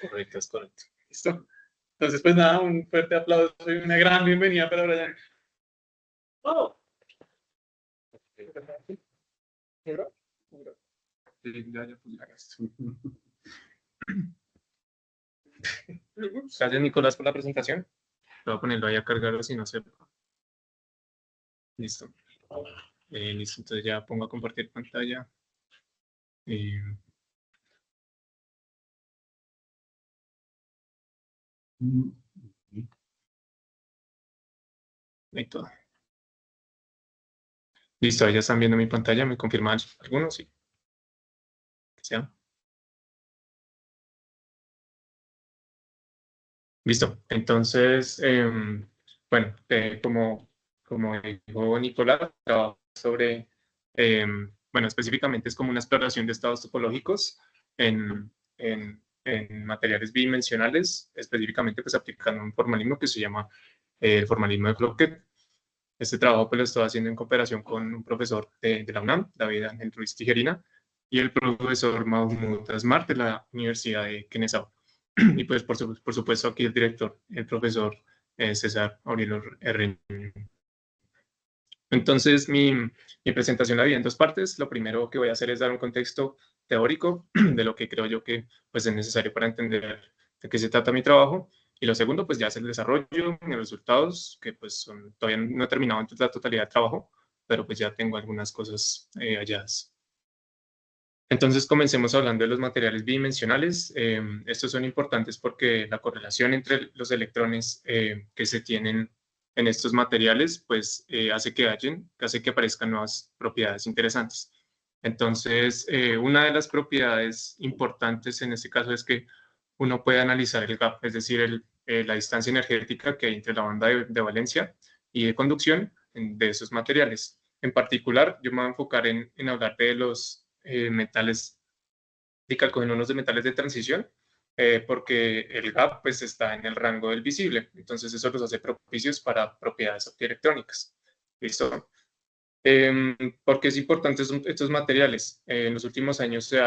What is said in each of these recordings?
Correcto, es correcto. ¿Listo? Entonces, pues nada, un fuerte aplauso y una gran bienvenida para Brian. Oh. Gracias, Nicolás, por la presentación. Voy a ponerlo ahí a cargar o si no se... Listo. Listo, entonces ya pongo a compartir pantalla. Ahí todo. Listo, ya están viendo mi pantalla. ¿Me confirman algunos? Sí. Que sea. Listo. Entonces, bueno, como dijo Nicolás, trabajo sobre, bueno, específicamente es como una exploración de estados topológicos en materiales bidimensionales, específicamente pues aplicando un formalismo que se llama el formalismo de Floquet. Este trabajo pues lo estoy haciendo en cooperación con un profesor de la UNAM, David Ángel Ruiz Tijerina, y el profesor Mahmoud Asmar de la Universidad de Kennesaw. Y pues por supuesto aquí el director, el profesor César Aurelio R. Entonces mi presentación la vi en dos partes. Lo primero que voy a hacer es dar un contexto teórico de lo que creo yo que pues, es necesario para entender de qué se trata mi trabajo. Y lo segundo, pues ya es el desarrollo, los resultados, que pues todavía no he terminado en la totalidad del trabajo, pero pues ya tengo algunas cosas halladas. Entonces comencemos hablando de los materiales bidimensionales. Estos son importantes porque la correlación entre los electrones que se tienen en estos materiales pues hace que aparezcan nuevas propiedades interesantes. Entonces, una de las propiedades importantes en este caso es que uno puede analizar el gap, es decir, la distancia energética que hay entre la banda de valencia y de conducción de esos materiales. En particular, yo me voy a enfocar en hablar de los metales dicalcogenosos de metales de transición, porque el gap pues, está en el rango del visible. Entonces, eso los hace propicios para propiedades optoelectrónicas. ¿Listo? ¿Por qué es importante estos materiales? En los últimos años se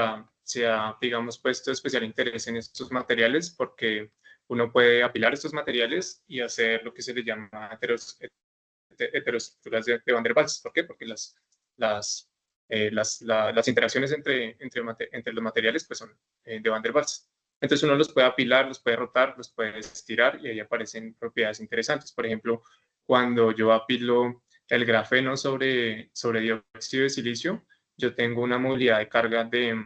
ha, digamos, puesto especial interés en estos materiales porque uno puede apilar estos materiales y hacer lo que se le llama heteroestructuras de Van der Waals. ¿Por qué? Porque las interacciones entre los materiales pues, son de Van der Waals. Entonces uno los puede apilar, los puede rotar, los puede estirar y ahí aparecen propiedades interesantes. Por ejemplo, cuando yo apilo el grafeno sobre dióxido de silicio, yo tengo una movilidad de carga de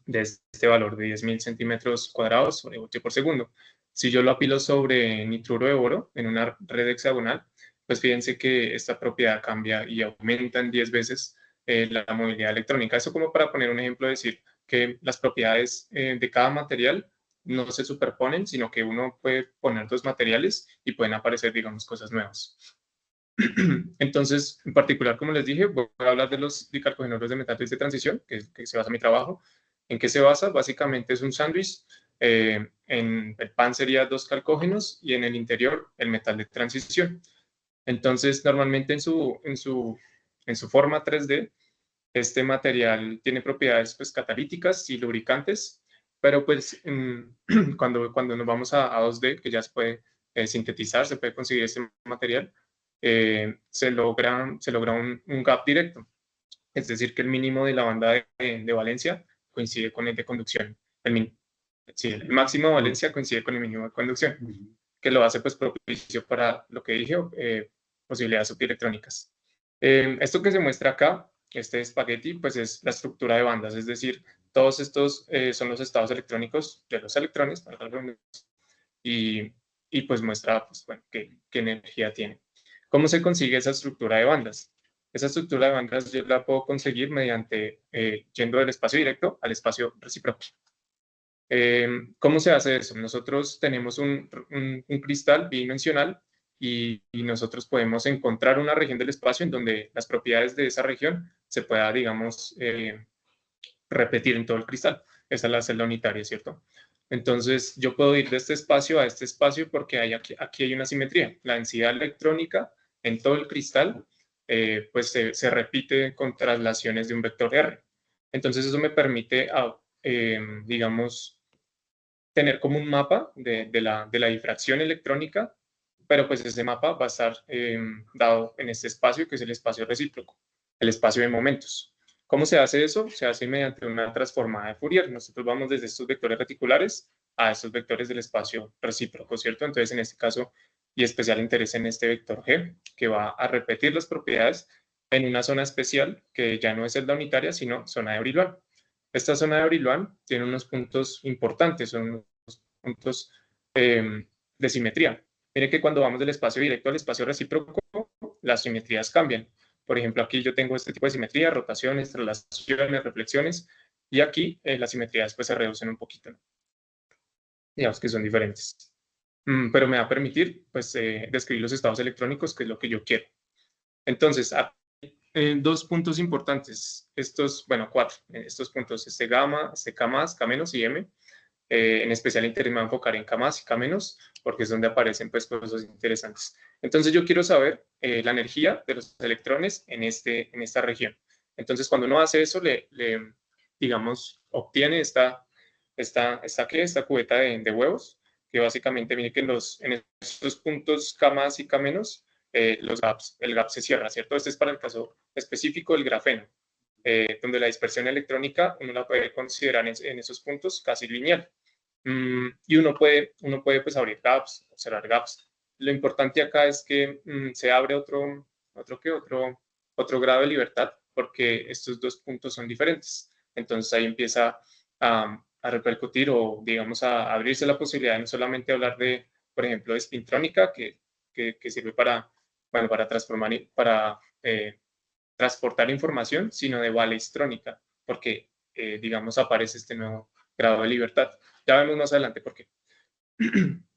este valor de 10.000 centímetros cuadrados sobre voltio por segundo. Si yo lo apilo sobre nitruro de oro en una red hexagonal, pues fíjense que esta propiedad cambia y aumenta en 10 veces la movilidad electrónica. Eso como para poner un ejemplo, decir que las propiedades de cada material no se superponen, sino que uno puede poner dos materiales y pueden aparecer, digamos, cosas nuevas. Entonces, en particular, como les dije, voy a hablar de los dicalcogenoros de metales de transición, que se basa mi trabajo. ¿En qué se basa? Básicamente es un sándwich. En el pan sería dos calcógenos y en el interior el metal de transición. Entonces, normalmente en su forma 3D, este material tiene propiedades pues, catalíticas y lubricantes, pero pues cuando nos vamos a 2D, que ya se puede sintetizar, se puede conseguir este material, se logra un gap directo, es decir, que el mínimo de la banda de valencia coincide con el de conducción. Sí, el máximo de valencia coincide con el mínimo de conducción, que lo hace pues propicio para lo que dije, posibilidades optoelectrónicas. Esto que se muestra acá, este espagueti, pues es la estructura de bandas, es decir, todos estos son los estados electrónicos de los electrones, y, y pues muestra pues, bueno, qué energía tiene. ¿Cómo se consigue esa estructura de bandas? Esa estructura de bandas yo la puedo conseguir mediante yendo del espacio directo al espacio recíproco. ¿Cómo se hace eso? Nosotros tenemos un cristal bidimensional y nosotros podemos encontrar una región del espacio en donde las propiedades de esa región se pueda, digamos, repetir en todo el cristal. Esa es la celda unitaria, ¿cierto? Entonces, yo puedo ir de este espacio a este espacio porque aquí hay una simetría. La densidad electrónica en todo el cristal pues se repite con traslaciones de un vector R. Entonces, eso me permite, digamos, tener como un mapa de la difracción electrónica, pero pues ese mapa va a estar dado en este espacio que es el espacio recíproco, el espacio de momentos. ¿Cómo se hace eso? Se hace mediante una transformada de Fourier. Nosotros vamos desde estos vectores reticulares a estos vectores del espacio recíproco, ¿cierto? Entonces, en este caso, y especial interés en este vector G, que va a repetir las propiedades en una zona especial que ya no es celda unitaria, sino zona de Brillouin. Esta zona de Brillouin tiene unos puntos importantes, son unos puntos de simetría. Mire que cuando vamos del espacio directo al espacio recíproco, las simetrías cambian. Por ejemplo, aquí yo tengo este tipo de simetría, rotaciones, traslaciones, reflexiones, y aquí las simetrías pues se reducen un poquito, ¿no? Digamos que son diferentes. Pero me va a permitir pues describir los estados electrónicos, que es lo que yo quiero. Entonces, dos puntos importantes, estos, bueno, cuatro, estos puntos, este gamma, este K más, K menos y M. En especial interés me va a enfocar en K más y K menos, porque es donde aparecen pues cosas interesantes. Entonces yo quiero saber la energía de los electrones en esta región. Entonces cuando uno hace eso, digamos, obtiene esta cubeta de huevos, que básicamente mire que en estos puntos K más y K menos, el gap se cierra, ¿cierto? Este es para el caso específico del grafeno, donde la dispersión electrónica uno la puede considerar en esos puntos casi lineal. Y uno puede pues abrir gaps, observar gaps. Lo importante acá es que se abre otro grado de libertad, porque estos dos puntos son diferentes. Entonces ahí empieza a repercutir o digamos a abrirse la posibilidad de no solamente hablar de, por ejemplo, de spintrónica, que sirve bueno, para transformar, para transportar información, sino de baleistrónica, porque digamos aparece este nuevo grado de libertad. Ya vemos más adelante por qué.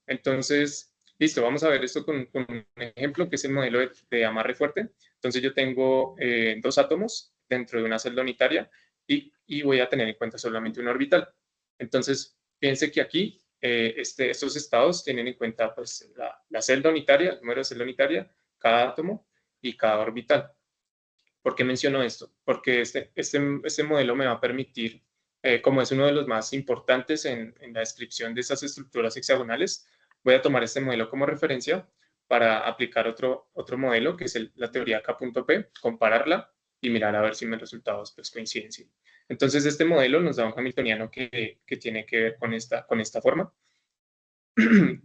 Entonces, listo, vamos a ver esto con un ejemplo que es el modelo de amarre fuerte. Entonces yo tengo dos átomos dentro de una celda unitaria y voy a tener en cuenta solamente una orbital. Entonces, piense que aquí estos estados tienen en cuenta pues, la celda unitaria, el número de celda unitaria, cada átomo y cada orbital. ¿Por qué menciono esto? Porque este modelo me va a permitir, como es uno de los más importantes en la descripción de esas estructuras hexagonales, voy a tomar este modelo como referencia para aplicar otro modelo, que es la teoría K.P, compararla y mirar a ver si mis resultados pues, coinciden. ¿Sí? Entonces, este modelo nos da un hamiltoniano que tiene que ver con esta forma.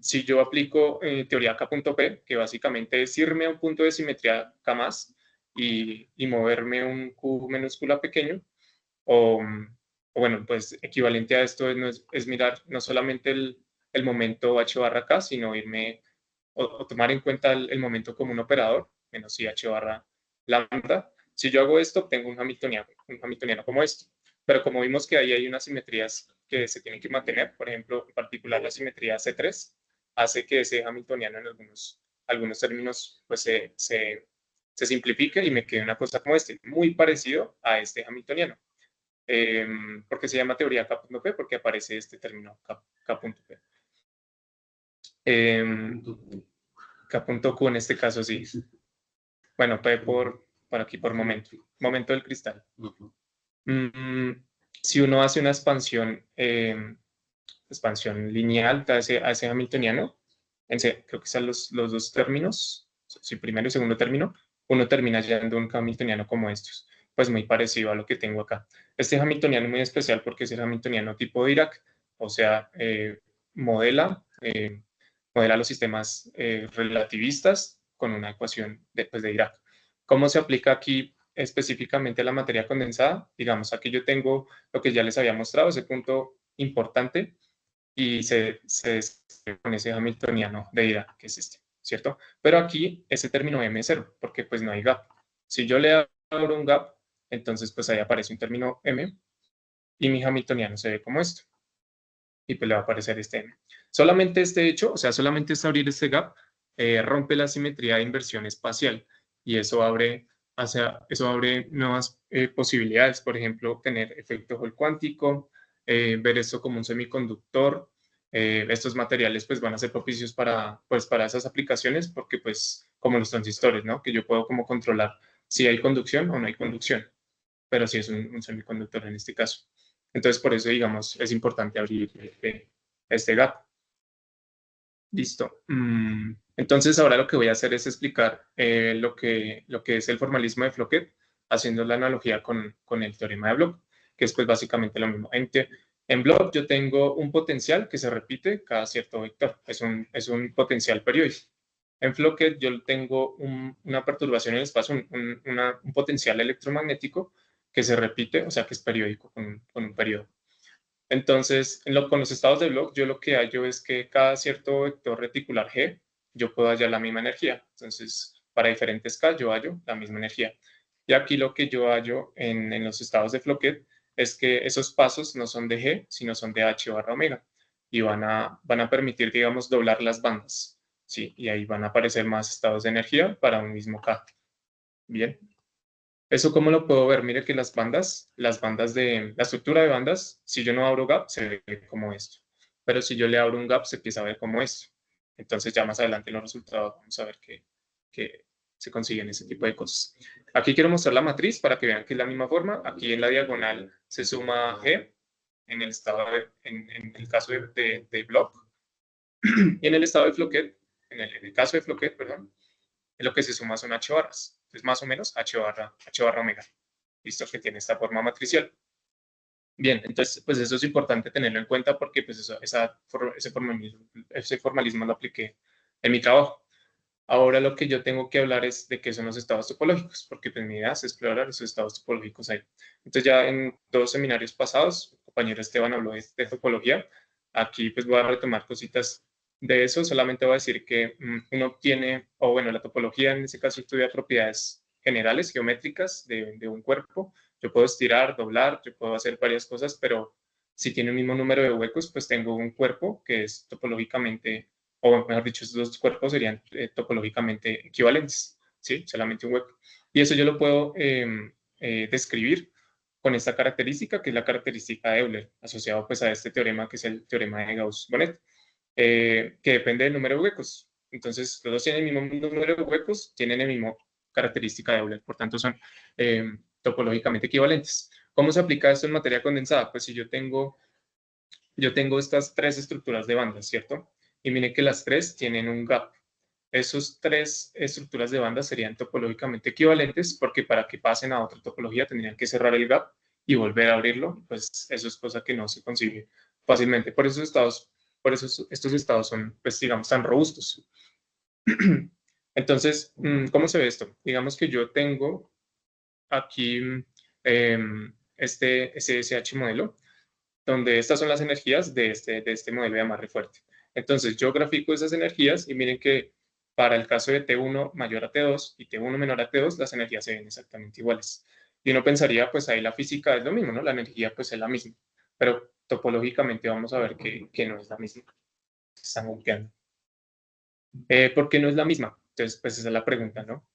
Si yo aplico teoría K.P, que básicamente es irme a un punto de simetría K+, y moverme un Q minúscula pequeño, o bueno, pues equivalente a esto es mirar no solamente el momento h barra k, sino irme o tomar en cuenta el momento como un operador, menos i h barra lambda. Si yo hago esto, obtengo un hamiltoniano como esto. Pero como vimos que ahí hay unas simetrías que se tienen que mantener, por ejemplo, en particular la simetría C3, hace que ese hamiltoniano en algunos términos pues se simplifique y me quede una cosa como este, muy parecido a este hamiltoniano. Porque se llama teoría K.P, porque aparece este término K.P. K.Q en este caso sí. Bueno, P por aquí por momento del cristal. Si uno hace una expansión lineal a ese hamiltoniano, creo que están los dos términos, si primero y segundo término, uno termina hallando un hamiltoniano como estos, pues muy parecido a lo que tengo acá. Este hamiltoniano es muy especial porque es el hamiltoniano tipo Dirac, o sea, modela los sistemas relativistas con una ecuación de Dirac. ¿Cómo se aplica aquí específicamente a la materia condensada? Digamos, aquí yo tengo lo que ya les había mostrado, ese punto importante, y se describe con ese hamiltoniano de Dirac, que es este, ¿cierto? Pero aquí ese término M es cero, porque pues no hay gap. Si yo le abro un gap, entonces pues ahí aparece un término M, y mi hamiltoniano se ve como esto, y pues le va a aparecer este M. Solamente este hecho, o sea, solamente es abrir este gap, rompe la simetría de inversión espacial, y eso abre nuevas posibilidades, por ejemplo, obtener efecto Hall cuántico, ver esto como un semiconductor. Estos materiales pues van a ser propicios para esas aplicaciones, porque pues como los transistores, ¿no? Que yo puedo como controlar si hay conducción o no hay conducción, pero si es un semiconductor en este caso. Entonces, por eso, digamos, es importante abrir este gap. Listo. Entonces ahora lo que voy a hacer es explicar lo que es el formalismo de Floquet, haciendo la analogía con el teorema de Bloch, que es pues básicamente lo mismo. En Bloch yo tengo un potencial que se repite cada cierto vector, es un potencial periódico. En Floquet yo tengo una perturbación en el espacio, un potencial electromagnético que se repite, o sea que es periódico con un periodo. Entonces, con los estados de Bloch, yo lo que hallo es que cada cierto vector reticular G, yo puedo hallar la misma energía. Entonces, para diferentes K, yo hallo la misma energía. Y aquí lo que yo hallo en los estados de Floquet es que esos pasos no son de G, sino son de H barra omega. Y van a permitir, digamos, doblar las bandas. Sí, y ahí van a aparecer más estados de energía para un mismo K. Bien. ¿Eso cómo lo puedo ver? Mire que la estructura de bandas, si yo no abro gap, se ve como esto. Pero si yo le abro un gap, se empieza a ver como esto. Entonces ya más adelante en los resultados vamos a ver que se consiguen ese tipo de cosas. Aquí quiero mostrar la matriz para que vean que es la misma forma. Aquí en la diagonal se suma G en en el caso de Bloch. Y en el estado de Floquet, en el caso de Floquet, perdón, lo que se suma son H barras. Es más o menos H barra omega. Listo, que tiene esta forma matricial. Bien, entonces, pues eso es importante tenerlo en cuenta porque pues ese formalismo lo apliqué en mi trabajo. Ahora lo que yo tengo que hablar es de qué son los estados topológicos, porque pues mi idea es explorar esos estados topológicos ahí. Entonces ya en 2 seminarios pasados, el compañero Esteban habló de topología. Aquí pues voy a retomar cositas de eso. Solamente voy a decir que uno obtiene, o bueno, la topología en ese caso estudia propiedades generales, geométricas de un cuerpo. Yo puedo estirar, doblar, yo puedo hacer varias cosas, pero si tiene el mismo número de huecos, pues tengo un cuerpo que es topológicamente, o mejor dicho, esos dos cuerpos serían topológicamente equivalentes, ¿sí? Solamente un hueco. Y eso yo lo puedo describir con esta característica, que es la característica de Euler, asociado pues a este teorema, que es el teorema de Gauss-Bonnet, que depende del número de huecos. Entonces, los dos tienen el mismo número de huecos, tienen el mismo característica de Euler, por tanto son topológicamente equivalentes. ¿Cómo se aplica esto en materia condensada? Pues si yo tengo estas tres estructuras de bandas, ¿cierto? Y mire que las tres tienen un gap. Esos tres estructuras de bandas serían topológicamente equivalentes porque para que pasen a otra topología tendrían que cerrar el gap y volver a abrirlo. Pues eso es cosa que no se consigue fácilmente. Por eso estos estados son, pues digamos, tan robustos. Entonces, ¿cómo se ve esto? Digamos que yo tengo aquí este SSH modelo donde estas son las energías de este modelo de amarre fuerte. Entonces, yo grafico esas energías y miren que para el caso de T1 mayor a T2 y T1 menor a T2, las energías se ven exactamente iguales. Y uno pensaría, pues ahí la física es lo mismo, ¿no? La energía pues es la misma, pero topológicamente vamos a ver que no es la misma. Se están golpeando. ¿Por qué no es la misma? Entonces, pues esa es la pregunta, ¿no?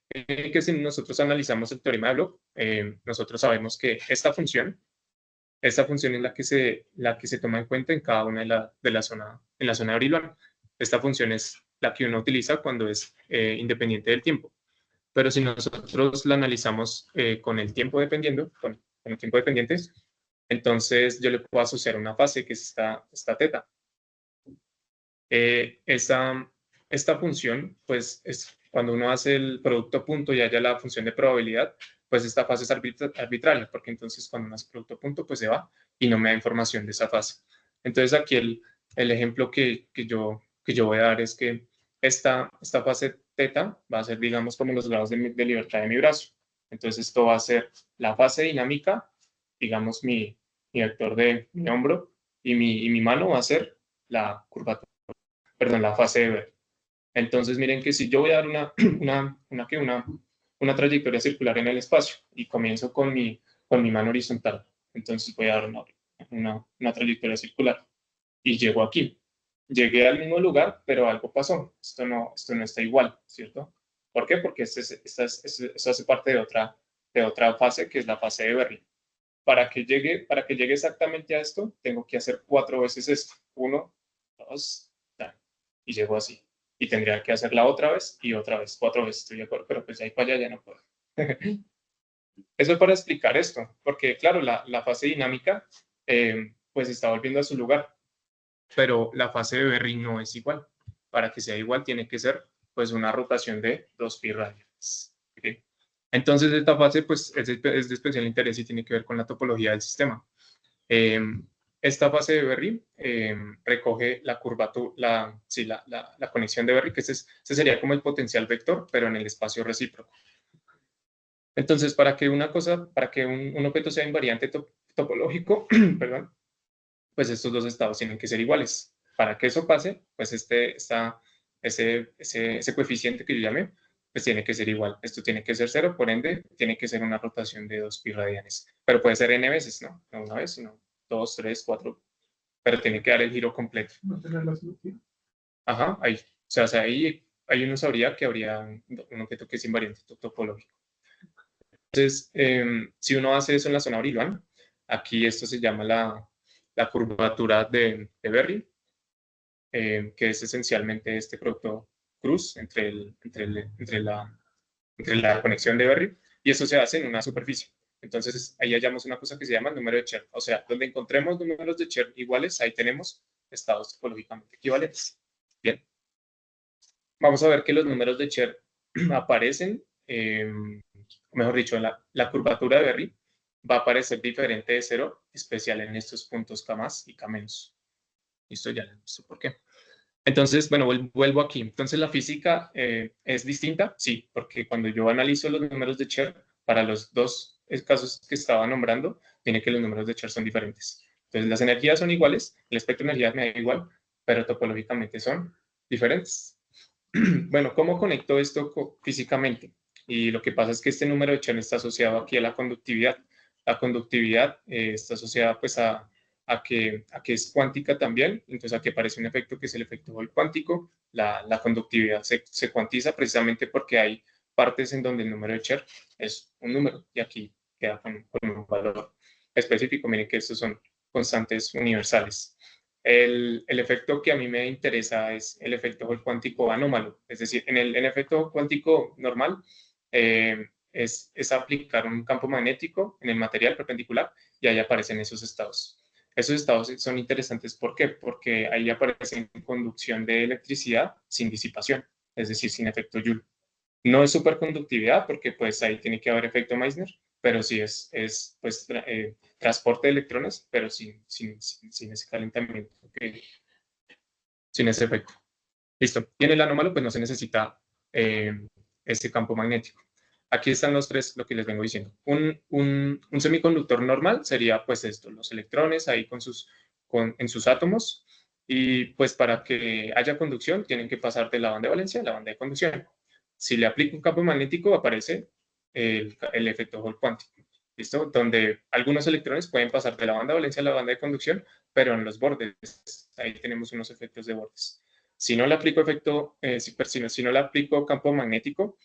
Que si nosotros analizamos el teorema de Bloch, nosotros sabemos que esta función es la que se toma en cuenta en cada una de la zona, en la zona de Brillouin. Esta función es la que uno utiliza cuando es independiente del tiempo. Pero si nosotros la analizamos con el tiempo dependiendo, con el tiempo dependiente, entonces yo le puedo asociar una fase que es esta teta. Esta función, pues es cuando uno hace el producto punto y haya la función de probabilidad, pues esta fase es arbitraria, porque entonces cuando uno hace producto punto, pues se va y no me da información de esa fase. Entonces aquí el ejemplo que yo voy a dar es que esta fase teta va a ser, digamos, como los grados de libertad de mi brazo. Entonces esto va a ser la fase dinámica, digamos, mi vector de mi hombro, y mi mano va a ser la curvatura, perdón, la fase de ver. Entonces, miren que si yo voy a dar una trayectoria circular en el espacio y comienzo con mi mano horizontal, entonces voy a dar una trayectoria circular y llego aquí. Llegué al mismo lugar, pero algo pasó. Esto no está igual, ¿cierto? ¿Por qué? Porque esto hace parte de otra fase que es la fase de Berry. Para que llegue exactamente a esto, tengo que hacer 4 veces esto. 1, 2, y llego así. Y tendría que hacerla otra vez, 4 veces, estoy de acuerdo, pero pues de ahí para allá ya no puedo. Eso es para explicar esto, porque claro, la fase dinámica pues está volviendo a su lugar. pero la fase de Berry no es igual. Para que sea igual tiene que ser pues una rotación de 2pi radianes. ¿Okay? Entonces esta fase pues es de especial interés y tiene que ver con la topología del sistema. Esta fase de Berry recoge la curvatura, la conexión de Berry, que ese sería como el potencial vector, pero en el espacio recíproco. Entonces, para que un objeto sea invariante topológico, perdón, pues estos dos estados tienen que ser iguales. Para que eso pase, pues ese coeficiente que yo llamé, pues tiene que ser igual. Esto tiene que ser 0, por ende, tiene que ser una rotación de 2pi radianes. Pero puede ser n veces, ¿no? No una vez, sino 2, 3, 4, pero tiene que dar el giro completo. ¿No tener la solución? Ajá, ahí. O sea, ahí uno sabría que habría un objeto que es invariante topológico. Entonces, si uno hace eso en la zona Brillouin, aquí esto se llama la curvatura de Berry, que es esencialmente este producto cruz entre la conexión de Berry, y eso se hace en una superficie. Entonces, ahí hallamos una cosa que se llama el número de Chern. O sea, donde encontremos números de Chern iguales, ahí tenemos estados topológicamente equivalentes. Bien. Vamos a ver que los números de Chern aparecen, mejor dicho, la curvatura de Berry va a aparecer diferente de 0, especial en estos puntos K más y K menos. Listo, ya les visto por qué. Entonces, bueno, vuelvo aquí. Entonces, ¿la física es distinta? Sí, porque cuando yo analizo los números de Chern, para los dos casos que estaba nombrando, tiene que los números de Chern son diferentes. Entonces, las energías son iguales, el espectro de energías me da igual, pero topológicamente son diferentes. Bueno, ¿cómo conecto esto físicamente? Y lo que pasa es que este número de Chern está asociado aquí a la conductividad. La conductividad está asociada pues a que es cuántica también, entonces aquí aparece un efecto que es el efecto Hall cuántico. La conductividad se cuantiza precisamente porque hay partes en donde el número de Chern es un número y aquí queda con un valor específico. Miren que estos son constantes universales. El efecto que a mí me interesa es el efecto Hall cuántico anómalo, es decir, en el efecto cuántico normal es aplicar un campo magnético en el material perpendicular y ahí aparecen esos estados. Esos estados son interesantes, ¿por qué? Porque ahí aparece conducción de electricidad sin disipación, es decir, sin efecto Joule. No es superconductividad porque pues ahí tiene que haber efecto Meissner, pero sí es pues transporte de electrones, pero sin ese calentamiento, sin ese efecto. Listo. Y en el anómalo pues no se necesita ese campo magnético. Aquí están los tres, lo que les vengo diciendo. Un semiconductor normal sería pues esto, los electrones ahí en sus átomos, y pues para que haya conducción tienen que pasar de la banda de valencia a la banda de conducción. Si le aplico un campo magnético aparece el efecto Hall cuántico, ¿listo? Donde algunos electrones pueden pasar de la banda de valencia a la banda de conducción, pero en los bordes, ahí tenemos unos efectos de bordes. Si no le aplico si no le aplico campo magnético,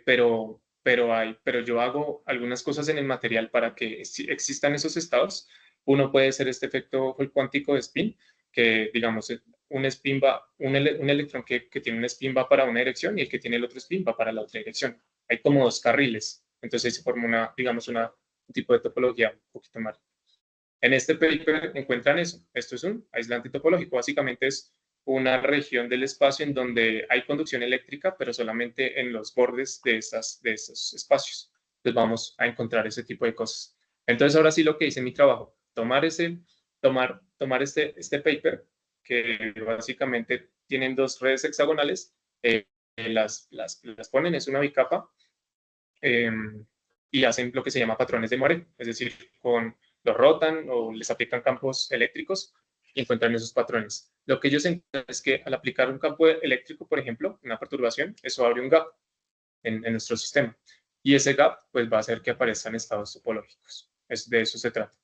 pero yo hago algunas cosas en el material para que existan esos estados. Uno puede ser este efecto Hall cuántico de spin, que digamos, un electrón que tiene un spin va para una dirección y el que tiene el otro spin va para la otra dirección. Hay como dos carriles, entonces se forma un tipo de topología un poquito más. En este paper encuentran eso. Esto es un aislante topológico. Básicamente es una región del espacio en donde hay conducción eléctrica, pero solamente en los bordes de esos espacios. Entonces vamos a encontrar ese tipo de cosas. Entonces ahora sí lo que hice en mi trabajo, tomar este paper, que básicamente tienen dos redes hexagonales, las ponen, es una bicapa, eh, y hacen lo que se llama patrones de Moret, es decir, los rotan o les aplican campos eléctricos y encuentran esos patrones. Lo que ellos encuentran es que al aplicar un campo eléctrico, por ejemplo, una perturbación, eso abre un gap en nuestro sistema. Y ese gap pues, va a hacer que aparezcan estados topológicos. De eso se trata.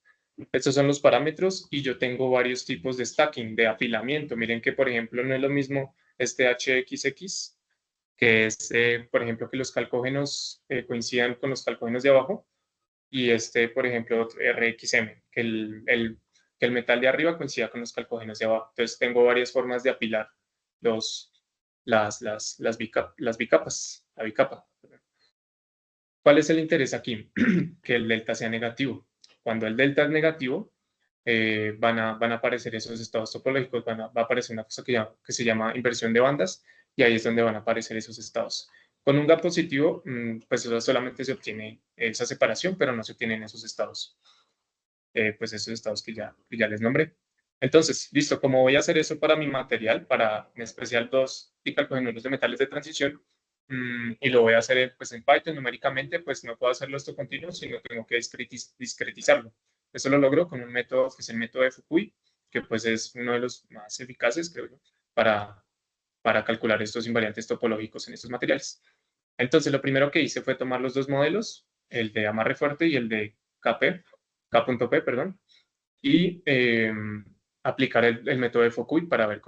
Estos son los parámetros y yo tengo varios tipos de stacking, de apilamiento. Miren que, por ejemplo, no es lo mismo este HXX, que es, por ejemplo, que los calcógenos coincidan con los calcógenos de abajo, y por ejemplo, RXM, que el metal de arriba coincida con los calcógenos de abajo. Entonces, tengo varias formas de apilar las bicapas, la bicapa. ¿Cuál es el interés aquí? Que el delta sea negativo. Cuando el delta es negativo, van a aparecer esos estados topológicos, va a aparecer una cosa que se llama inversión de bandas, y ahí es donde van a aparecer esos estados. Con un gap positivo, pues eso solamente se obtiene esa separación, pero no se obtienen esos estados, pues esos estados que ya les nombré. Entonces, listo, como voy a hacer eso para mi material, para en especial dos cálculos de metales de transición, y lo voy a hacer pues, en Python numéricamente, pues no puedo hacerlo esto continuo, sino tengo que discretizarlo. Eso lo logro con un método que es el método de Fukui, que pues es uno de los más eficaces, creo yo, para calcular estos invariantes topológicos en estos materiales. Entonces, lo primero que hice fue tomar los dos modelos, el de amarre fuerte y el de K.P, perdón, y aplicar el método de Fukui para ver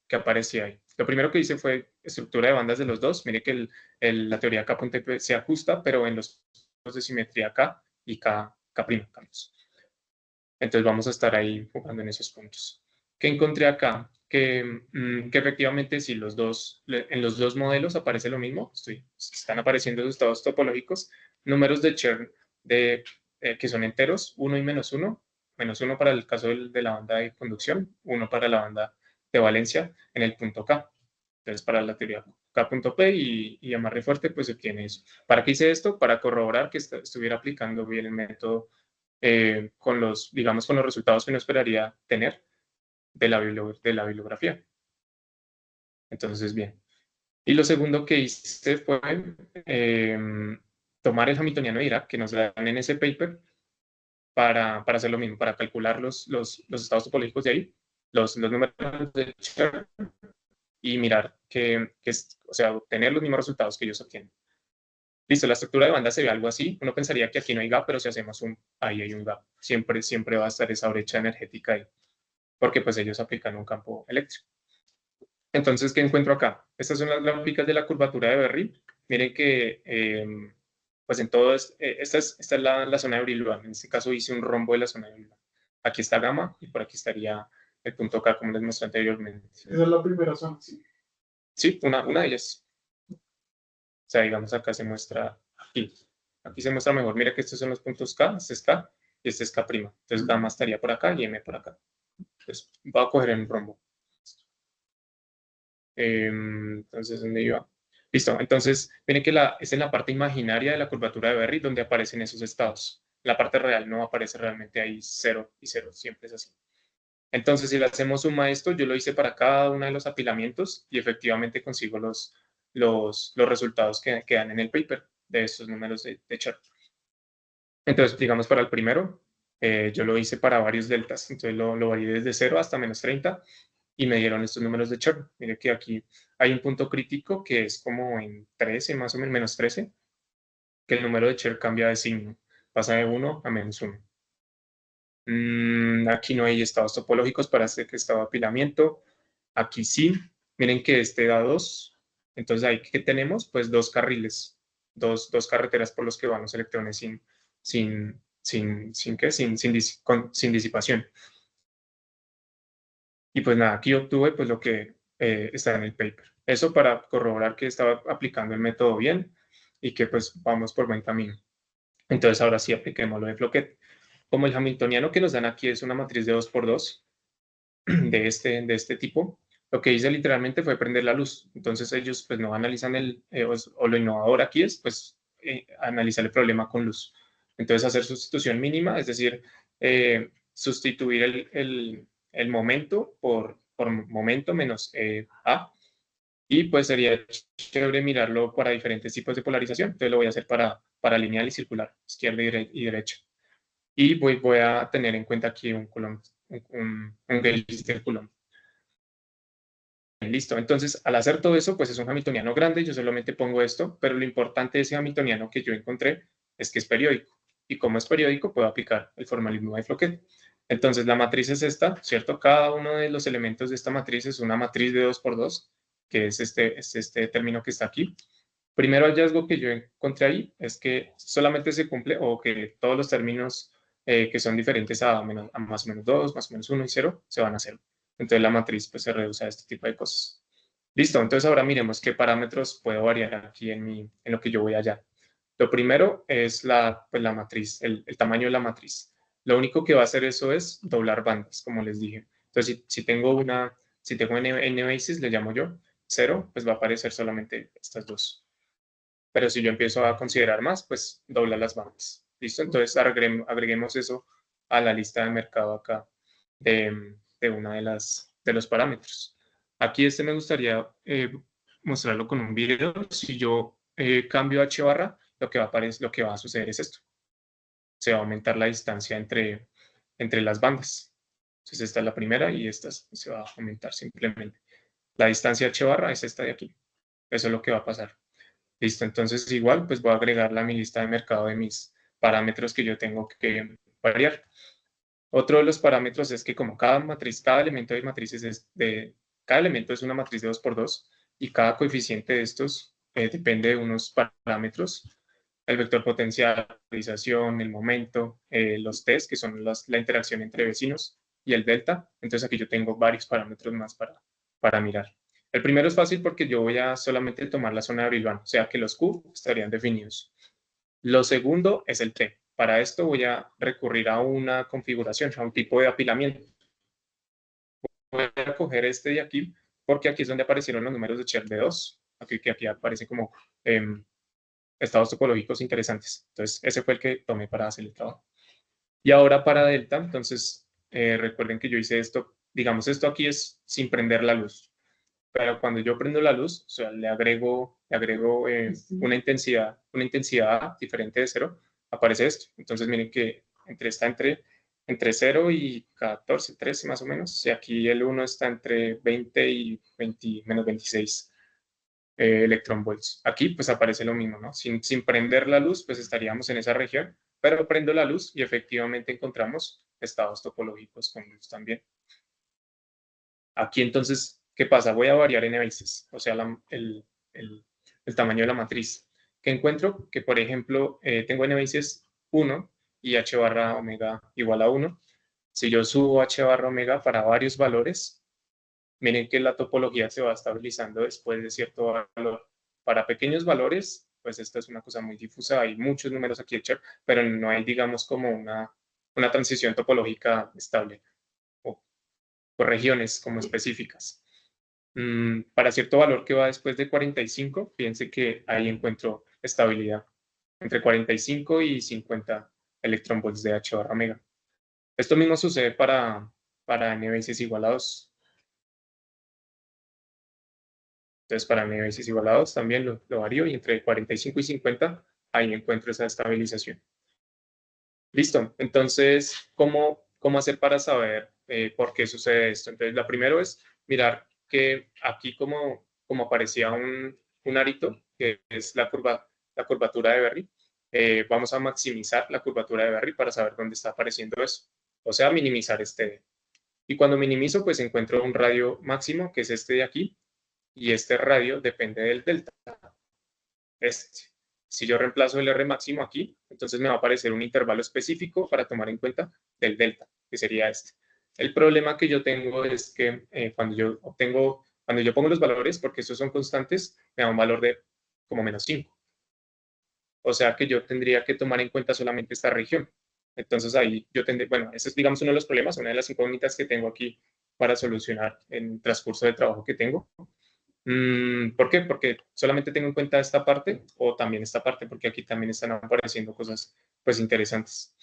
qué aparecía ahí. Lo primero que hice fue estructura de bandas de los dos. Mire que la teoría K.P se ajusta, pero en los de simetría K y K'. Entonces vamos a estar ahí jugando en esos puntos. ¿Qué encontré acá? Que efectivamente si en los dos modelos aparece lo mismo, están apareciendo los estados topológicos, números de Chern que son enteros, 1 y menos uno para el caso de la banda de conducción, 1 para la banda de valencia en el punto K. Entonces para la teoría K.P y amarre fuerte, pues se obtiene eso. ¿Para qué hice esto? Para corroborar que estuviera aplicando bien el método digamos, con los resultados que uno esperaría tener de la bibliografía. Entonces, bien. Y lo segundo que hice fue tomar el hamiltoniano de Dirac que nos dan en ese paper para hacer lo mismo, para calcular los estados topológicos de ahí, los números de Chern, y mirar o sea, obtener los mismos resultados que ellos obtienen. Listo, la estructura de banda se ve algo así. Uno pensaría que aquí no hay gap, pero si hacemos ahí hay un gap. Siempre va a estar esa brecha energética ahí, porque pues ellos aplican un campo eléctrico. Entonces, ¿qué encuentro acá? Estas son las gráficas de la curvatura de Berry. Miren que, pues en todo, esta es la zona de Brillouin. En este caso hice un rombo de la zona de Brillouin. Aquí está gamma y por aquí estaría el punto K, como les mostré anteriormente. Esa es la primera zona, sí. Sí, una de ellas. O sea, digamos, acá se muestra aquí. Aquí se muestra mejor. Mira que estos son los puntos K, este es K y este es K'. Entonces, gamma estaría por acá y M por acá. Entonces, voy a coger en un rombo. Entonces, ¿dónde iba? Listo. Entonces, miren que es en la parte imaginaria de la curvatura de Berry donde aparecen esos estados. La parte real no aparece realmente ahí 0 y 0. Siempre es así. Entonces, si le hacemos suma a esto, yo lo hice para cada uno de los apilamientos y efectivamente consigo los resultados que dan en el paper de estos números de Chern. Entonces, digamos, para el primero, yo lo hice para varios deltas. Entonces, lo varié desde 0 hasta menos 30 y me dieron estos números de Chern. Mire que aquí hay un punto crítico que es como en 13, más o menos, menos 13, que el número de Chern cambia de signo, pasa de 1 a menos 1. Aquí no hay estados topológicos para este estado de apilamiento. Aquí sí. Miren que este da 2. Entonces, ahí que tenemos, pues 2 carriles, dos carreteras por los que van los electrones sin disipación. Y pues nada, aquí obtuve pues lo que está en el paper. Eso para corroborar que estaba aplicando el método bien y que pues vamos por buen camino. Entonces ahora sí apliquemos lo de Floquet. Como el hamiltoniano que nos dan aquí es una matriz de 2×2 de este tipo, lo que hice literalmente fue prender la luz. Entonces ellos pues no analizan o lo innovador aquí es pues analizar el problema con luz. Entonces hacer sustitución mínima, es decir, sustituir el momento por momento menos A, y pues sería chévere mirarlo para diferentes tipos de polarización. Entonces lo voy a hacer para lineal y circular, izquierda y derecha. Y voy a tener en cuenta aquí un Coulomb, un Gauge Coulomb. Listo, entonces al hacer todo eso, pues es un hamiltoniano grande, yo solamente pongo esto, pero lo importante de ese hamiltoniano que yo encontré es que es periódico. Y como es periódico, puedo aplicar el formalismo de Floquet. Entonces la matriz es esta, ¿cierto? Cada uno de los elementos de esta matriz es una matriz de 2×2, que es este término que está aquí. Primero hallazgo que yo encontré ahí es que solamente se cumple, o que todos los términos que son diferentes a más o menos 2, más o menos 1 y 0, se van a 0. Entonces la matriz pues, se reduce a este tipo de cosas. Listo, entonces ahora miremos qué parámetros puedo variar aquí en lo que yo voy allá. Lo primero es la matriz, el tamaño de la matriz. Lo único que va a hacer eso es doblar bandas, como les dije. Entonces, si tengo n-basis, le llamo yo, 0, pues va a aparecer solamente estas dos. Pero si yo empiezo a considerar más, pues dobla las bandas. ¿Listo? Entonces agreguemos eso a la lista de mercado acá de una de los parámetros. Aquí me gustaría mostrarlo con un video. Si yo cambio h barra, lo que va a suceder es esto. Se va a aumentar la distancia entre las bandas. Entonces esta es la primera y esta se va a aumentar simplemente. La distancia h barra es esta de aquí. Eso es lo que va a pasar. Listo, entonces igual pues voy a agregarla a mi lista de mercado de mis parámetros que yo tengo que variar. Otro de los parámetros es que como cada elemento de matrices cada elemento es una matriz de 2×2 y cada coeficiente de estos depende de unos parámetros. El vector potencial, la polarización, el momento, los test, que son la interacción entre vecinos, y el delta. Entonces aquí yo tengo varios parámetros más para mirar. El primero es fácil porque yo voy a solamente tomar la zona de Brillouin, o sea que los Q estarían definidos. Lo segundo es el T. Para esto voy a recurrir a una configuración, a un tipo de apilamiento. Voy a coger este de aquí, porque aquí es donde aparecieron los números de Cherr de 2, que aquí aparecen como estados topológicos interesantes. Entonces, ese fue el que tomé para hacer el trabajo. Y ahora para delta, entonces, recuerden que yo hice esto, digamos, esto aquí es sin prender la luz. Pero cuando yo prendo la luz, o sea, le agrego una intensidad A diferente de 0, aparece esto. Entonces, miren que está entre 0 y 14, 13 más o menos. Y aquí el 1 está entre 20 y menos 26 electronvolts. Aquí pues aparece lo mismo, ¿no? Sin prender la luz, pues estaríamos en esa región, pero prendo la luz y efectivamente encontramos estados topológicos con luz también. Aquí entonces, ¿qué pasa? Voy a variar n-basis, o sea, el tamaño de la matriz. Que encuentro que, por ejemplo, tengo n-basis 1 y h barra omega igual a 1. Si yo subo h barra omega para varios valores, miren que la topología se va estabilizando después de cierto valor. Para pequeños valores, pues esta es una cosa muy difusa, hay muchos números aquí de Cherr, pero no hay, digamos, como una transición topológica estable o por regiones como específicas. Para cierto valor que va después de 45, fíjense que ahí encuentro estabilidad entre 45 y 50 electronvolts de H barra omega. Esto mismo sucede para n-bases igual a 2. Entonces, para n-bases igual a 2 también lo varío y entre 45 y 50 ahí encuentro esa estabilización. Listo. Entonces, ¿cómo hacer para saber por qué sucede esto? Entonces, la primera es mirar que aquí como aparecía un arito, que es la curvatura de Berry, vamos a maximizar la curvatura de Berry para saber dónde está apareciendo eso. O sea, minimizar este. Y cuando minimizo, pues encuentro un radio máximo, que es este de aquí, y este radio depende del delta. Si yo reemplazo el R máximo aquí, entonces me va a aparecer un intervalo específico para tomar en cuenta del delta, que sería este. El problema que yo tengo es que cuando yo pongo los valores, porque estos son constantes, me da un valor de como -5. O sea que yo tendría que tomar en cuenta solamente esta región. Entonces ahí yo tendría, bueno, ese es digamos uno de los problemas, una de las incógnitas que tengo aquí para solucionar en el transcurso de trabajo que tengo. ¿Por qué? Porque solamente tengo en cuenta esta parte o también esta parte, porque aquí también están apareciendo cosas pues interesantes.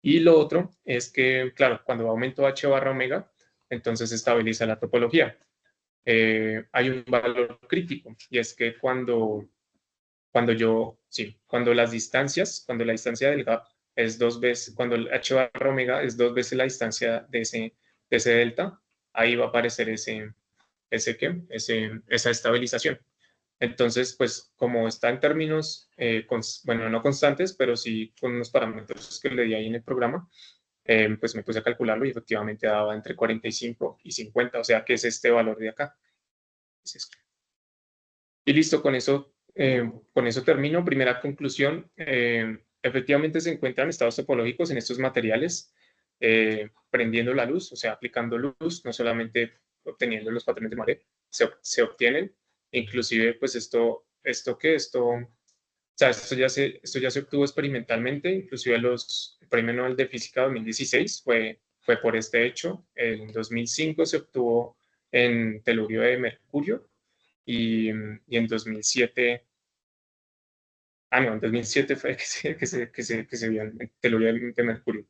Y lo otro es que, claro, cuando aumento h barra omega, entonces estabiliza la topología. Hay un valor crítico y es que cuando cuando la distancia del gap es 2 veces, cuando el h barra omega es 2 veces la distancia de ese delta, ahí va a aparecer esa estabilización. Entonces, pues como está en términos, bueno, no constantes, pero sí con unos parámetros que le di ahí en el programa, pues me puse a calcularlo y efectivamente daba entre 45 y 50, o sea que es este valor de acá. Es esto. Y listo, con eso termino. Primera conclusión, efectivamente se encuentran estados topológicos en estos materiales, prendiendo la luz, o sea, aplicando luz, no solamente obteniendo los patrones de marea, se obtienen. Inclusive, pues esto sea, esto ya se obtuvo experimentalmente, inclusive el Premio Nobel de Física 2016 fue por este hecho. En 2005 se obtuvo en telurio de mercurio y en 2007, no, en 2007 fue que se vio el telurio de mercurio.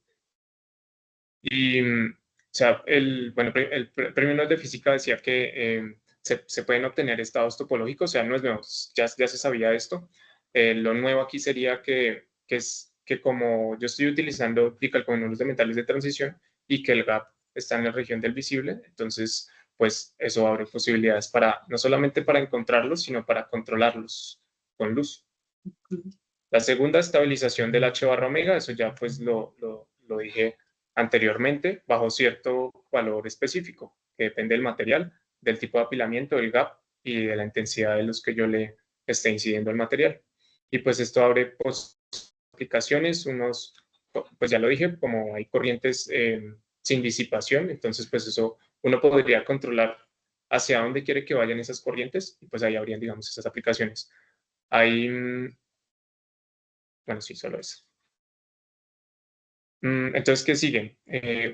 Y, o sea, el Premio Nobel de Física decía que se pueden obtener estados topológicos, o sea, no es nuevo, ya se sabía esto. Lo nuevo aquí sería que como yo estoy utilizando dicalcomanures de metales de transición y que el gap está en la región del visible, entonces, pues eso abre posibilidades para, no solamente para encontrarlos, sino para controlarlos con luz. La segunda, estabilización del H barra omega, eso ya pues lo dije anteriormente, bajo cierto valor específico, que depende del material, del tipo de apilamiento, del gap y de la intensidad de luz que yo le esté incidiendo al material. Y pues esto abre aplicaciones, pues ya lo dije, como hay corrientes sin disipación, entonces pues eso uno podría controlar hacia dónde quiere que vayan esas corrientes y pues ahí habrían, digamos, esas aplicaciones. Hay, bueno, sí, solo eso. Entonces, ¿qué sigue?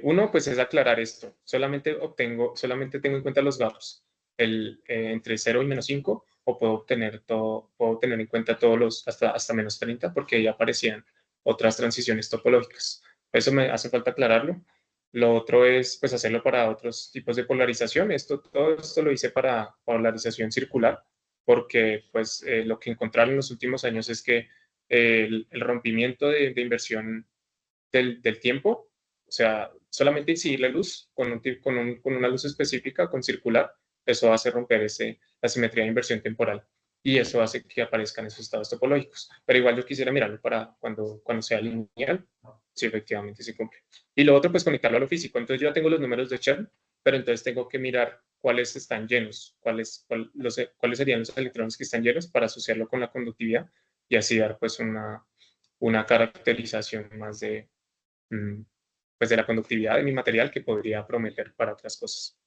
Uno, pues es aclarar esto. Solamente tengo en cuenta los gaps, entre 0 y -5, o puedo tener en cuenta todos los hasta -30, porque ya aparecían otras transiciones topológicas. Eso me hace falta aclararlo. Lo otro es, pues, hacerlo para otros tipos de polarización. Todo esto lo hice para polarización circular, porque, pues, lo que encontraron en los últimos años es que el rompimiento de inversión del tiempo, o sea, solamente incidir la luz con una luz específica, con circular, eso hace romper la simetría de inversión temporal y eso hace que aparezcan esos estados topológicos. Pero igual yo quisiera mirarlo para cuando sea lineal, si efectivamente se cumple. Y lo otro, pues conectarlo a lo físico. Entonces yo ya tengo los números de Chern, pero entonces tengo que mirar cuáles están llenos, cuáles serían los electrones que están llenos para asociarlo con la conductividad y así dar pues una caracterización más pues de la conductividad de mi material que podría prometer para otras cosas.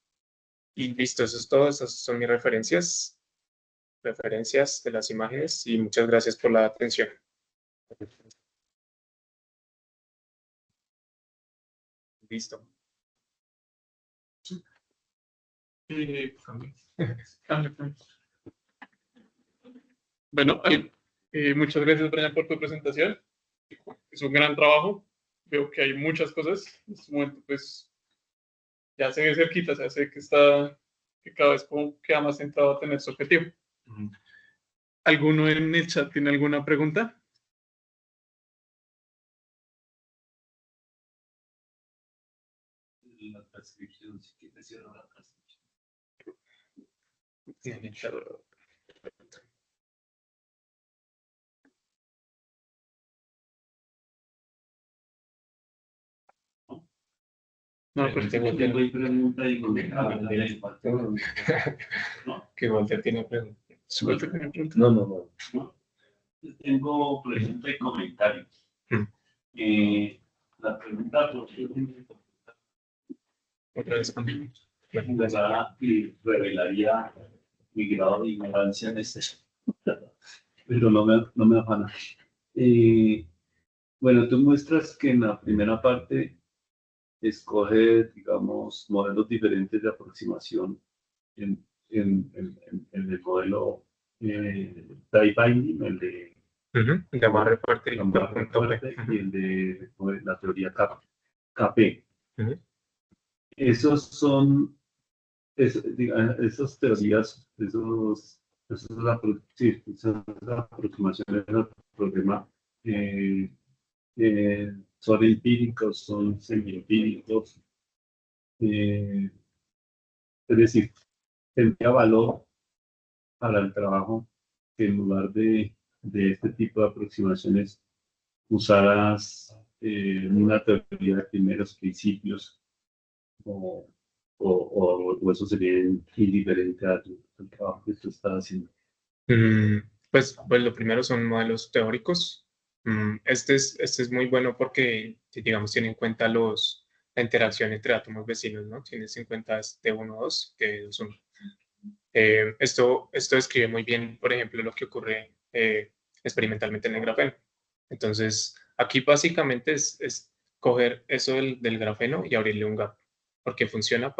Y listo, eso es todo. Esas son mis referencias de las imágenes y muchas gracias por la atención. Listo. Bueno, muchas gracias, Brian, por tu presentación. Es un gran trabajo. Veo que hay muchas cosas. En este momento, pues, ya se ve cerquita, se hace que cada vez como queda más centrado a tener su objetivo. ¿Alguno en el chat tiene alguna pregunta? La transcripción, si quieres cierro la transcripción. No, pues Tengo pregunta y que Walter tiene preguntas. No. Tengo pregunta y comentario. La pregunta Otra vez conmigo. revelaría mi grado de ignorancia en este, pero no me afana. Bueno, tú muestras que en la primera parte escoge, digamos, modelos diferentes de aproximación en el modelo die binding, el de De amarre fuerte y amarre fuerte, y el de la teoría KP. Esos son, esas teorías, esas aproximaciones al problema son empíricos, son semiempíricos. Es decir, tendría valor para el trabajo que en lugar de este tipo de aproximaciones usaras una teoría de primeros principios o, o eso sería indiferente al trabajo que tú estás haciendo. Pues lo primero son modelos teóricos. Este es muy bueno porque, digamos, tiene en cuenta la interacción entre átomos vecinos, ¿no? Tienes en cuenta T1, 2, T2, 1. Esto describe muy bien, por ejemplo, lo que ocurre experimentalmente en el grafeno. Entonces, aquí básicamente es coger eso del grafeno y abrirle un gap, porque funciona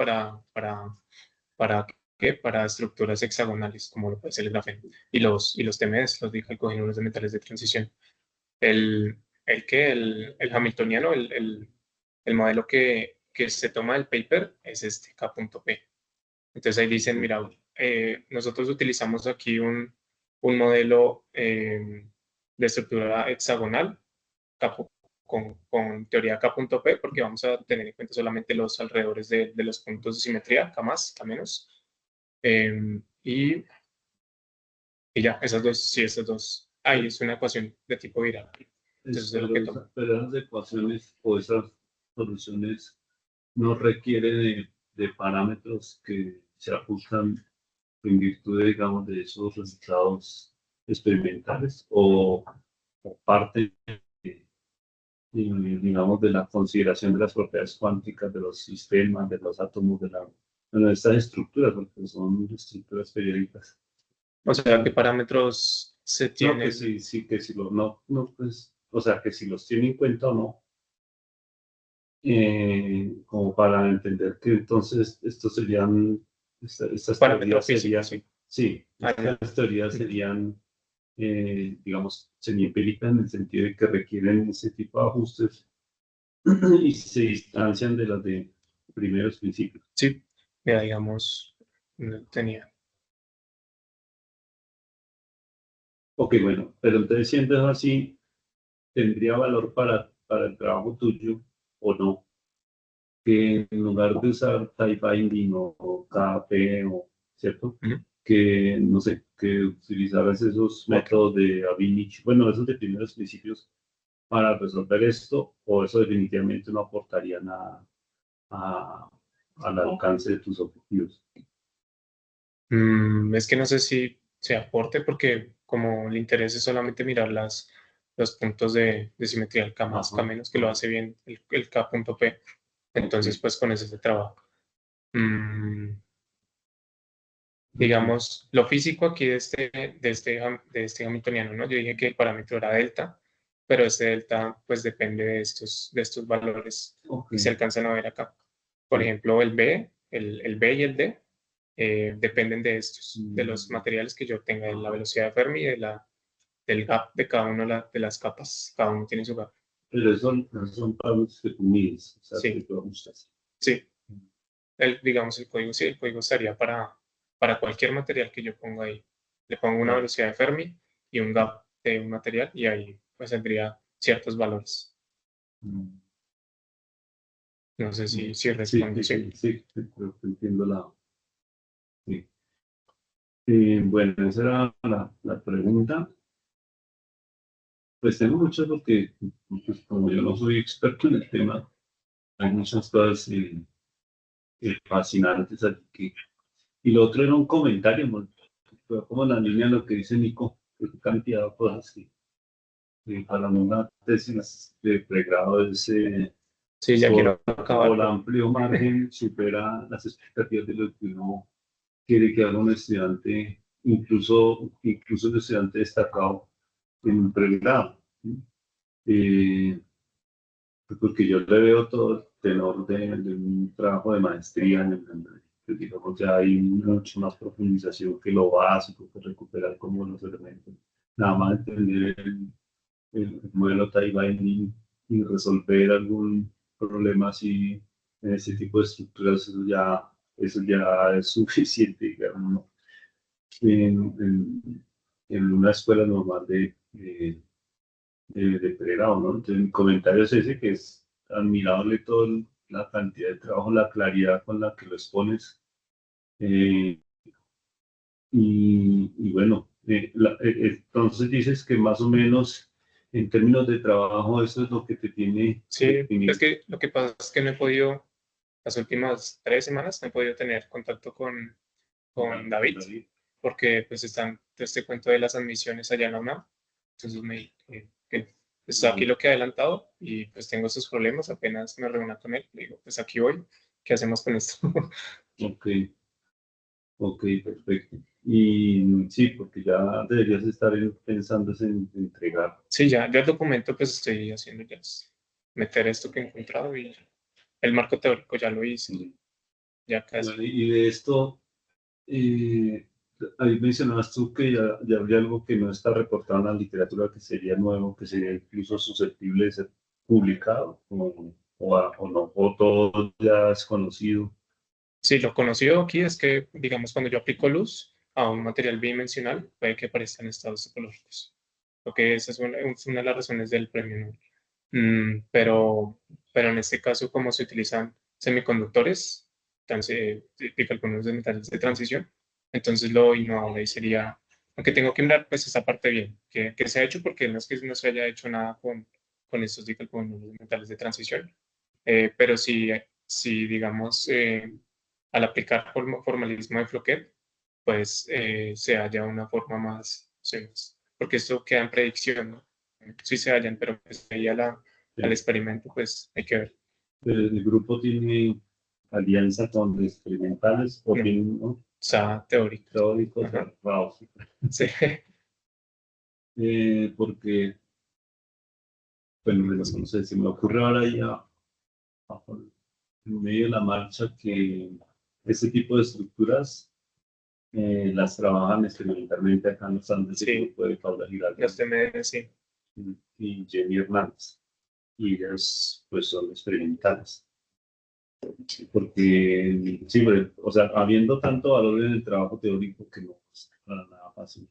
¿qué? Para estructuras hexagonales, como lo puede ser el grafeno. Y los TMS, los dicalcogenones de metales de transición. El hamiltoniano, el modelo que se toma del paper es este, K.P. Entonces ahí dicen, mira, nosotros utilizamos aquí un modelo de estructura hexagonal con teoría K.P, porque vamos a tener en cuenta solamente los alrededores de los puntos de simetría, K más, K menos. Y ya, esas dos, sí, esas dos. Ahí es una ecuación de tipo viral. Entonces es lo que toma. Pero esas ecuaciones o esas soluciones no requieren de parámetros que se ajustan en virtud, digamos, de esos resultados experimentales o parte, digamos, de la consideración de las propiedades cuánticas de los sistemas, de los átomos, de estas estructuras, porque son estructuras periódicas. O sea, ¿qué parámetros se No, tienen? que si no, pues, o sea, que si los tiene en cuenta o no, como para entender que entonces estos serían, estas Parámetro teorías físico, serían, sí. sí, Ah, ya. estas teorías serían, digamos, semiempíricas en el sentido de que requieren ese tipo de ajustes y se distancian de las de primeros principios. Sí, ya digamos, no tenía. Ok, bueno, pero entonces siendo eso así, ¿tendría valor para el trabajo tuyo o no? Que en lugar de usar tie binding o KP, o, ¿cierto? Ujú. Que, no sé, que utilizaras esos métodos de Abinich, bueno, esos de primeros principios para resolver esto, o eso definitivamente no aportaría nada al alcance de tus objetivos. Es que no sé si se aporte porque como le interesa solamente mirar los puntos de simetría del K más, K Ajá, menos, que lo hace bien el K.P. Entonces, ok. pues con ese se trabaja. Digamos, lo físico aquí de este hamiltoniano, ¿no? Yo dije que el parámetro era delta, pero este delta pues depende de estos valores Ok, que se alcanzan a ver acá. Por sí. ejemplo, el B y el D dependen de los materiales que yo tenga, de la velocidad de Fermi y del gap de cada una de las capas. Cada uno tiene su gap. Pero son parámetros que tú mides, o sea, que Sí, tú ajustas. sí. Digamos, el código, sí, el código estaría para cualquier material que yo ponga ahí. Le pongo una Claro. velocidad de Fermi y un gap de un material y ahí pues tendría ciertos valores. Mm. No sé si, Mm. si Sí, respondo, sí, sí. sí, sí, creo que entiendo la. Sí. Bueno, esa era la pregunta. Pues tengo muchas porque, pues, como yo no soy experto en el tema, hay muchas cosas fascinantes aquí. Y lo otro era un comentario, ¿no? Fue como la línea de lo que dice Nico, que qué cantidad de cosas que para una tesis de pregrado es Sí, ya por, quiero acabar, por amplio margen supera las expectativas de lo que uno quiere que haga un estudiante, incluso el estudiante destacado en un pregrado. ¿Sí? Porque yo le veo todo el tenor de un trabajo de maestría que digamos ya hay mucho más profundización que lo básico, que recuperar como los elementos. Nada más entender el modelo tie binding y resolver algún problema así en ese tipo de estructuras, eso ya es suficiente, digamos, ¿no? En una escuela normal de pregrado, ¿no? Entonces, mi comentario es ese, que es admirable toda la cantidad de trabajo, la claridad con la que lo expones. eh, y bueno, entonces dices que más o menos en términos de trabajo eso es lo que te tiene Sí, es definido. que lo que pasa es que no he podido, las últimas 3 semanas, no he podido tener contacto con David, porque pues están este cuento de las admisiones allá en la UNAM. Entonces que está aquí lo que he adelantado y pues tengo esos problemas, apenas me reúna con él, le digo, pues aquí voy, ¿qué hacemos con esto? Ok, ok, perfecto. Y sí, porque ya deberías estar pensando en entregar. Sí, ya el documento pues estoy haciendo ya es meter esto que he encontrado y el marco teórico ya lo hice, ya casi. Bueno, y de esto, eh, ahí mencionabas tú que ya habría algo que no está reportado en la literatura, que sería nuevo, que sería incluso susceptible de ser publicado, o no, o todo ya es conocido. Sí, lo conocido aquí es que, digamos, cuando yo aplico luz a un material bidimensional, puede que aparezcan estados ecológicos. Porque esa es una de las razones del premio Nobel. Pero en este caso, como se utilizan semiconductores, algunos de metales de transición, entonces lo innovable ahí sería, aunque tengo que mirar pues esa parte bien, que se ha hecho porque no es que no se haya hecho nada con estos con los metales de transición, pero si digamos, al aplicar formalismo de Floquet, pues se halla una forma más, sí, porque esto queda en predicción, ¿no? Sí se hallan, pero pues ahí al experimento, pues hay que ver. El grupo tiene alianza con experimentales o No, tiene, o ¿no? sea, teórico. Teóricos, Ajá. wow. Sí. Porque, bueno, no sé, se me ocurre ahora ya en medio de la marcha que este tipo de estructuras las trabajan experimentalmente acá en los Andes, el Sí, grupo de Paula Giraldo los TMD, sí. y Jenny Hernández. Y ellas pues son experimentales. Porque, sí, o sea, habiendo tanto valor en el trabajo teórico que no es para nada fácil.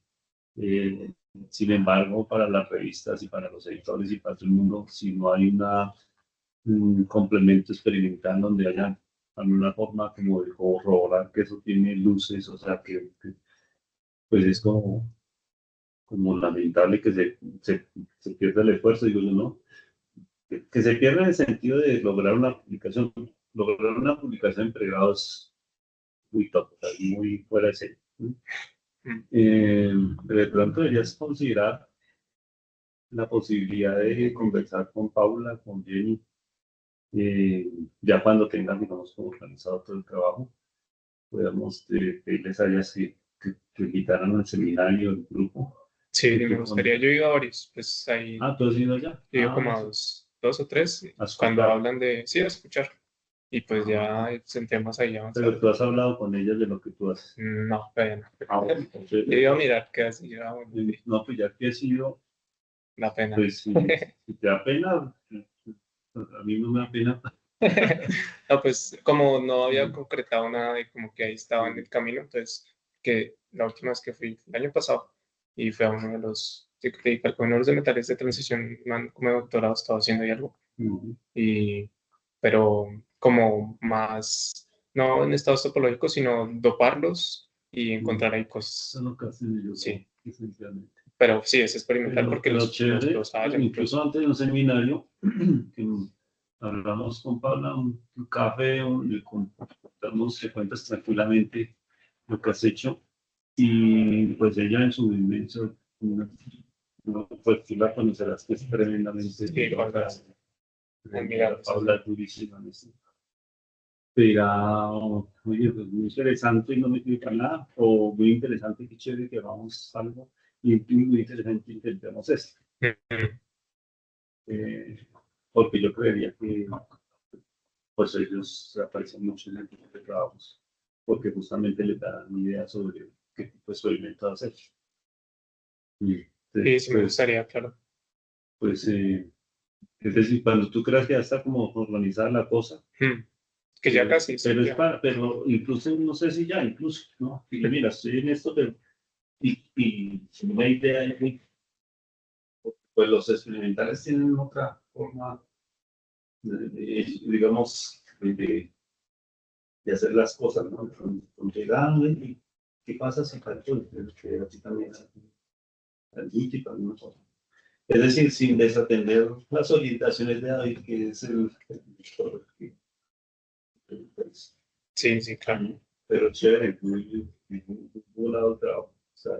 Eh, Sin embargo, para las revistas y para los editores y para todo el mundo, si no hay un complemento experimental donde haya alguna forma como de corroborar que eso tiene luces, o sea, pues es como lamentable que se pierda el esfuerzo, digo yo, ¿no? Que se pierda en el sentido de lograr una publicación en privado es muy top, o sea, muy fuera de serie. ¿No? Mm. Pero de pronto deberías considerar la posibilidad de conversar con Paula, con Jenny, eh, ya cuando tengan, digamos, como organizado todo el trabajo, podamos pedirles a ellas que invitaran al seminario, el grupo. Sí, Que me gustaría. Yo he ido a varios, pues ahí ¿tú has ido allá? he ido como a dos o tres, A cuando escuchar. hablan de, sí, a escuchar. Y pues ya en temas ahí Pero avanzados. tú has hablado con ellas de lo que tú haces. No, todavía no. Bueno, entonces, He ido a mirar qué así, bueno, sí, no, pues ya que he sido, la pena. pues si te da pena, a mí no me da pena. No, pues como no había concretado nada y como que ahí estaba en el camino, entonces que la última vez que fui el año pasado y fue a uno de los de metales de transición, como doctorado estaba haciendo ahí algo, y, pero como más, no en estados topológicos, sino doparlos y encontrar ahí Eso cosas. es lo que hacen ellos, Sí, esencialmente. pero sí, es experimental porque Pero chévere, los hallan incluso incluso. antes de un seminario, que hablamos con Paula, un café, le contamos, te cuentas tranquilamente lo que has hecho, y pues ella en su inmenso, pues tú la conocerás, que es tremendamente Sí, loca, admirable. Paula es durísima en esto. Pero, oye, pues muy interesante y no me quedé para nada, o muy interesante, qué chévere que hagamos algo, y muy interesante intentemos esto. Eh, Porque yo creería que pues ellos aparecen mucho en el tipo de trabajos, porque justamente les dan ideas sobre qué tipo de experimentos hacer. Y Sí, sí me pues, gustaría, claro. pues es decir, cuando tú creas que ya está como organizada la cosa, Mm. Que ya casi, sí, pero ya. pero incluso, no sé si ya, incluso, ¿no? Y mira, estoy en esto, pero, y una idea, pues los experimentales tienen otra forma, digamos, de hacer las cosas, ¿no? Llegando y qué pasa si falto, que así también al múltiple, alguna cosa. Es decir, sin desatender las orientaciones de David, que es pues, Sí, sí, claro. pero chévere, muy volado trabajo, o sea,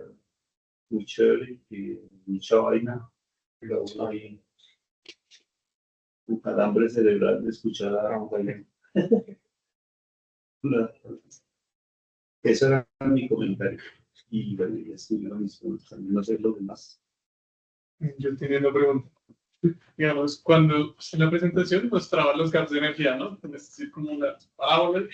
muy chévere, y mucha vaina, pero uno ahí, un calambre cerebral de escuchar a Juan. Eso era mi comentario. y bueno, ya estuvieron listos también no hacer lo demás. Yo tenía una pregunta. Digamos, cuando en la presentación mostraba los gaps de energía, ¿no? Es decir, como una parábola,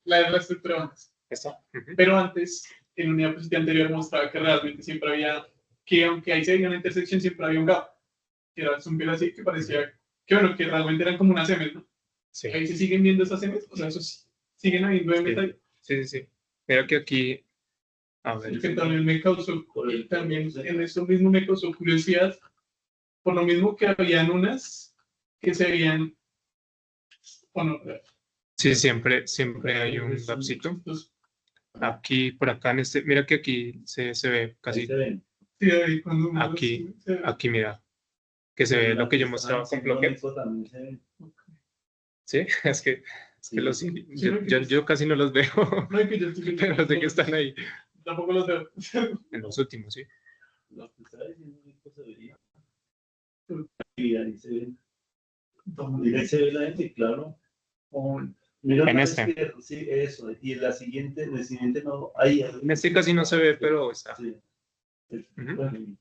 la estructura antes. ¿Está? Pero antes, en una diapositiva anterior, mostraba que realmente siempre había, que aunque ahí se veía una intersección, siempre había un gap. Que era un piel así que parecía, que bueno, que realmente eran como unas M's, ¿no? Sí. Ahí se siguen viendo esas M's, o sea, eso sí, siguen habiendo M's ahí. Sí. Mira que aquí, a ver. Que también me causó, también en eso mismo me causó curiosidad, por lo mismo que habían unas que se veían, bueno, Sí, siempre hay un lapsito. Aquí, por acá, en este, mira que aquí se ve Ahí casi, se ven. sí, ahí cuando uno aquí mira, que se ve lo que yo mostraba con Blockhead. También se ven. Sí, es que los, Sí, yo casi no los veo, no hay que yo estoy pero sé que están ahí, tampoco los veo. en los últimos, sí. Lo que está diciendo Nico se vería. Y ahí se ve. Y ahí se ve la gente, claro. Mira, En no este. sí, eso. Y en el siguiente no. Ahí. En este casi no se ve, pero está. Sí. Ujú.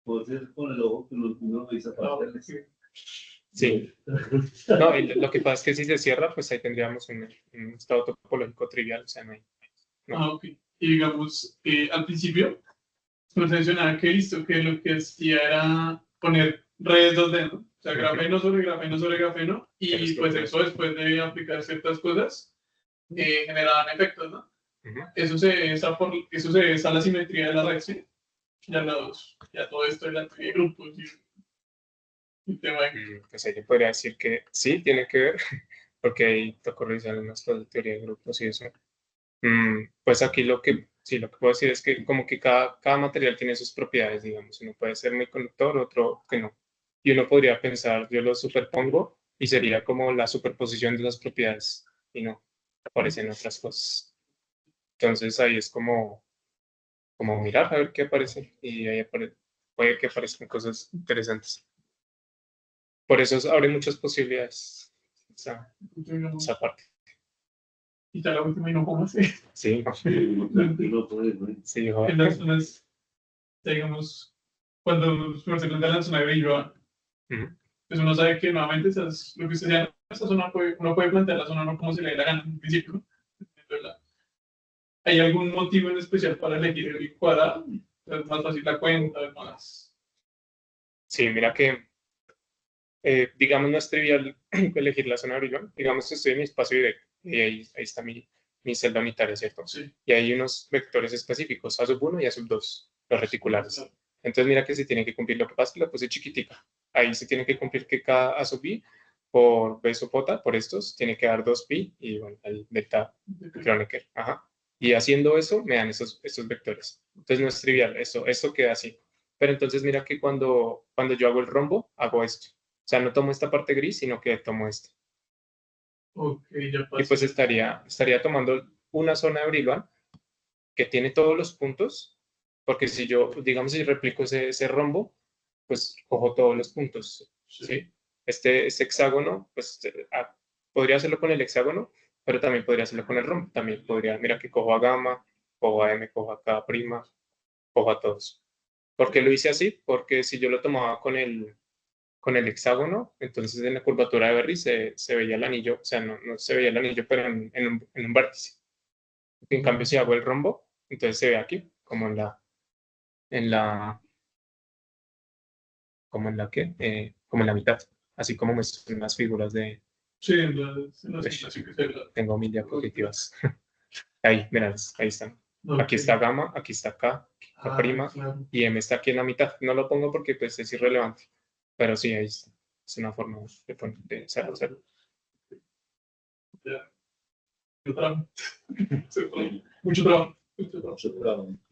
Puede ser con el ojo que uno lo hizo para Sí. No, y lo que pasa es que si se cierra, pues ahí tendríamos un estado topológico trivial, o sea, no hay. No. Ah, ok. Y digamos, al principio, nos mencionaba que he visto que lo que hacía era poner redes 2D, ¿no? O sea, grafeno sobre grafeno sobre grafeno, y pues eso después de aplicar ciertas cosas, generaban efectos, ¿no? Eso se debe a la simetría de la red, ¿sí? Ya todo esto de la teoría de grupos y tema de... Pues yo podría decir que sí, tiene que ver, porque ahí tocó revisar unas cosas de teoría de grupos y eso. Pues aquí lo que puedo decir es que como que cada material tiene sus propiedades, digamos. Uno puede ser muy conductor, otro que no. Y uno podría pensar, yo lo superpongo y sería como la superposición de las propiedades y no, aparecen otras cosas. Entonces ahí es como mirar a ver qué aparece y ahí puede que aparezcan cosas interesantes. Por eso abre muchas posibilidades esa parte. Y ya la última y no como así. Sí, sí, En las zonas, digamos, cuando se plantea la zona de Bilbao, pues uno sabe que nuevamente esas, lo que usted decía, esa zona uno puede plantear la zona no como se le dé la gana en principio, ¿no? ¿Hay algún motivo en especial para elegir el cuadrado? Es más fácil la cuenta, es más... Sí, mira que, digamos, no es trivial elegir la zona de Brillouin. Digamos que estoy en mi espacio directo y ahí está mi celda unitaria, ¿cierto? Sí. Y hay unos vectores específicos, A sub 1 y A sub 2, los reticulares. Sí. Entonces, mira que se tiene que cumplir. Lo que pasa es que la puse chiquitica. Ahí se tiene que cumplir que cada A sub i por B sub j, por estos, tiene que dar 2pi y bueno, el delta Kronecker. Ajá. Y haciendo eso, me dan estos vectores. Entonces, no es trivial, esto queda así. Pero entonces mira que cuando yo hago el rombo, hago esto. O sea, no tomo esta parte gris, sino que tomo esta. Okay, ya pasó. Y pues estaría tomando una zona de Brillouin que tiene todos los puntos, porque si yo, digamos, si replico ese rombo, pues cojo todos los puntos, ¿sí? Este hexágono, pues podría hacerlo con el hexágono, pero también podría hacerlo con el rombo. También podría, mira que cojo a gamma, cojo a m, cojo a k', cojo a todos. ¿Por qué lo hice así? Porque si yo lo tomaba con el hexágono, entonces en la curvatura de Berry se veía el anillo, o sea, no se veía el anillo, pero en un vértice. En cambio, si hago el rombo, entonces se ve aquí, como en la, como en la mitad, así como muestran las figuras de... Sí, en la tengo 1000 diapositivas. Ahí, mirad, ahí están. Okay. Aquí está gamma, aquí está K, K', claro. Y M está aquí en la mitad. No lo pongo porque pues, es irrelevante, pero sí, ahí está. Es una forma de hacerlo. Mucho trabajo. Mucho trabajo.